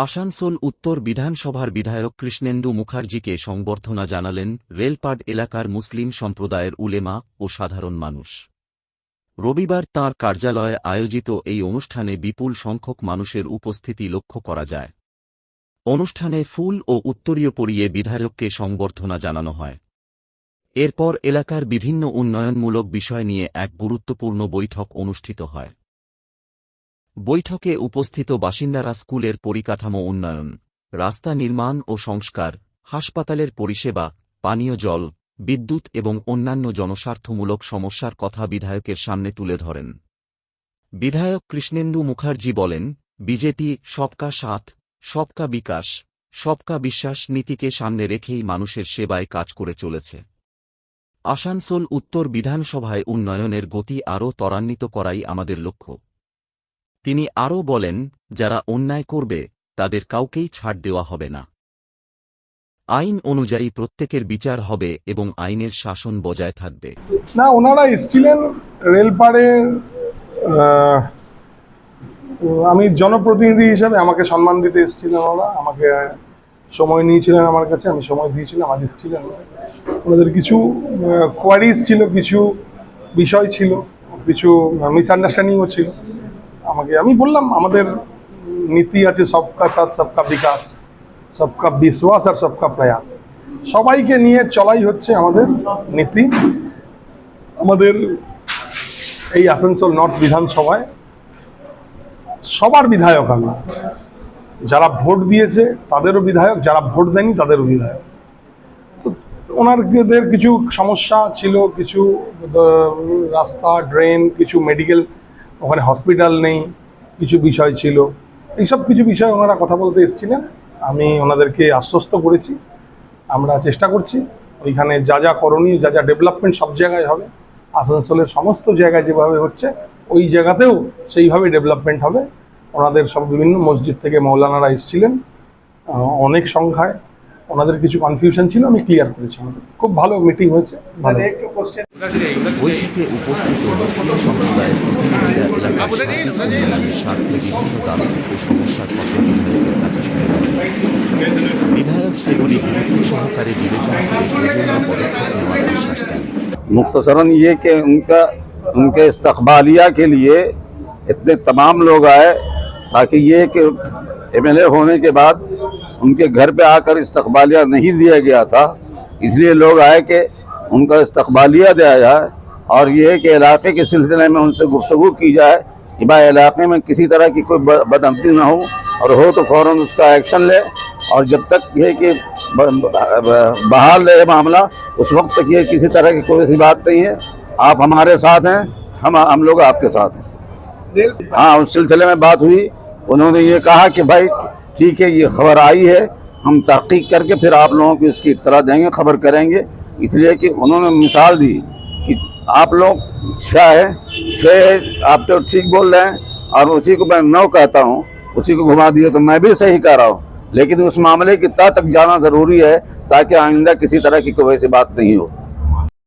আসানসোল উত্তর বিধানসভার বিধায়ক কৃষ্ণেন্দু মুখার্জিকে সংবর্ধনা জানালেন রেলপাড এলাকার মুসলিম সম্প্রদায়ের উলেমা ও সাধারণ মানুষ। রবিবার তাঁর কার্যালয়ে আয়োজিত এই অনুষ্ঠানে বিপুল সংখ্যক মানুষের উপস্থিতি লক্ষ্য করা যায়। অনুষ্ঠানে ফুল ও উত্তরীয় পরিয়ে বিধায়ককে সংবর্ধনা জানানো হয়। এরপর এলাকার বিভিন্ন উন্নয়নমূলক বিষয় নিয়ে এক গুরুত্বপূর্ণ বৈঠক অনুষ্ঠিত হয়। বৈঠকে উপস্থিত বাসিন্দারা স্কুলের পরিকাঠামো উন্নয়ন, রাস্তা নির্মাণ ও সংস্কার, হাসপাতালের পরিষেবা, পানীয় জল, বিদ্যুৎ এবং অন্যান্য জনস্বার্থমূলক সমস্যার কথা বিধায়কের সামনে তুলে ধরেন। বিধায়ক কৃষ্ণেন্দু মুখার্জি বলেন, বিজেপি সবকা সাথ, সবকা বিকাশ, সবকা বিশ্বাস নীতিকে সামনে রেখেই মানুষের সেবায় কাজ করে চলেছে। আসানসোল উত্তর বিধানসভায় উন্নয়নের গতি আরও ত্বরান্বিত করাই আমাদের লক্ষ্য। তিনি আরও বলেন, যারা অন্যায় করবে তাদের কাউকেই ছাড় দেওয়া হবে না। আইন অনুযায়ী প্রত্যেকের বিচার হবে এবং আইনের শাসন বজায় থাকবে। না, ওনারা এসেছিলেন রেলপাড়ের, আমি জনপ্রতিনিধি হিসেবে আমাকে সম্মান দিতে এসেছিলেন। ওরা আমাকে সময় নিয়েছিলেন আমার কাছে, আমি সময় দিয়েছিলাম। আজ এসেছিলেন, ওনাদের কিছু কোয়ারিজ ছিল, কিছু বিষয় ছিল, কিছু মিসআন্ডারস্ট্যান্ডিংও ছিল। আমি বললাম আমাদের নীতি আছে সবকা সাথ সবকা বিকাশ, সবকা বিশ্বাস আর সবকা প্রয়াস। সবাইকে নিয়ে চলাই হচ্ছে আমাদের নীতি। আমাদের এই আসানসোল নর্থ বিধানসভায় সবার বিধায়ক আমি, যারা ভোট দিয়েছে তাদেরও বিধায়ক, যারা ভোট দেয়নি তাদেরও বিধায়ক। তো ওনাদের কিছু সমস্যা ছিল, কিছু রাস্তা, ড্রেন, কিছু মেডিকেল, ওখানে হসপিটাল নেই, কিছু বিষয় ছিল। এইসব কিছু বিষয় ওনারা কথা বলতে এসেছিলেন। আমি ওনাদেরকে আশ্বস্ত করেছি, আমরা চেষ্টা করছি ওইখানে যা যা করণীয়, যা যা ডেভেলপমেন্ট সব জায়গায় হবে। আসানসোলের সমস্ত জায়গায় যেভাবে হচ্ছে ওই জায়গাতেও সেইভাবে ডেভেলপমেন্ট হবে। ওনাদের সব বিভিন্ন মসজিদ থেকে মৌলানারা এসেছিলেন অনেক সংখ্যায়। ওনাদের কিছু কনফিউশন ছিল, আমি ক্লিয়ার করেছি। খুব ভালো মিটিং হয়েছে। বৈঠকে উপস্থিত মুসলিম সম্প্রদায়ের প্রতিনিধিরা এলাকার সার্বিক উন্নয়নের স্বার্থে বিভিন্ন দাবি ও সমস্যার কথা বিধায়কের কাছে তুলে ধরেন। বিধায়ক সেগুলি গুরুত্ব সহকারে বিবেচনা করে প্রয়োজনীয় পদক্ষেপ নেওয়ার আশ্বাস দেন। मुख्तसरन ये कि उनके इस्तकबालिया के लिए इतने तमाम लोग आए, ताकि ये कि एमएलए होने के बाद उनके घर पे आकर इस्तकबालिया नहीं दिया गया था, इसलिए लोग आए कि उनका इस्तकबालिया दिया जाए। और ये कि इलाके के सिलसिले में उनसे गुफ्तगू की जाए कि भाई इलाके में किसी तरह की कोई बदअमनी ना हो, और हो तो फ़ौरन उसका एक्शन ले। और जब तक ये कि बहाल रहे मामला, उस वक्त तक ये किसी तरह की कोई सी बात नहीं है। आप हमारे साथ हैं, हम लोग आपके साथ हैं। हाँ, उस सिलसिले में बात हुई। उन्होंने ये कहा कि भाई ठीक है, ये खबर आई है, हम तहकीक करके फिर आप लोगों को इसकी इत्तला देंगे, खबर करेंगे। इसलिए कि उन्होंने मिसाल दी कि आप लोग छः आप तो ठीक बोल रहे हैं, और उसी को मैं 9 कहता हूँ, उसी को घुमा दिए तो मैं भी सही कह रहा हूँ। लेकिन उस मामले की तह तक जाना ज़रूरी है, ताकि आइंदा किसी तरह की कोई ऐसी बात नहीं हो।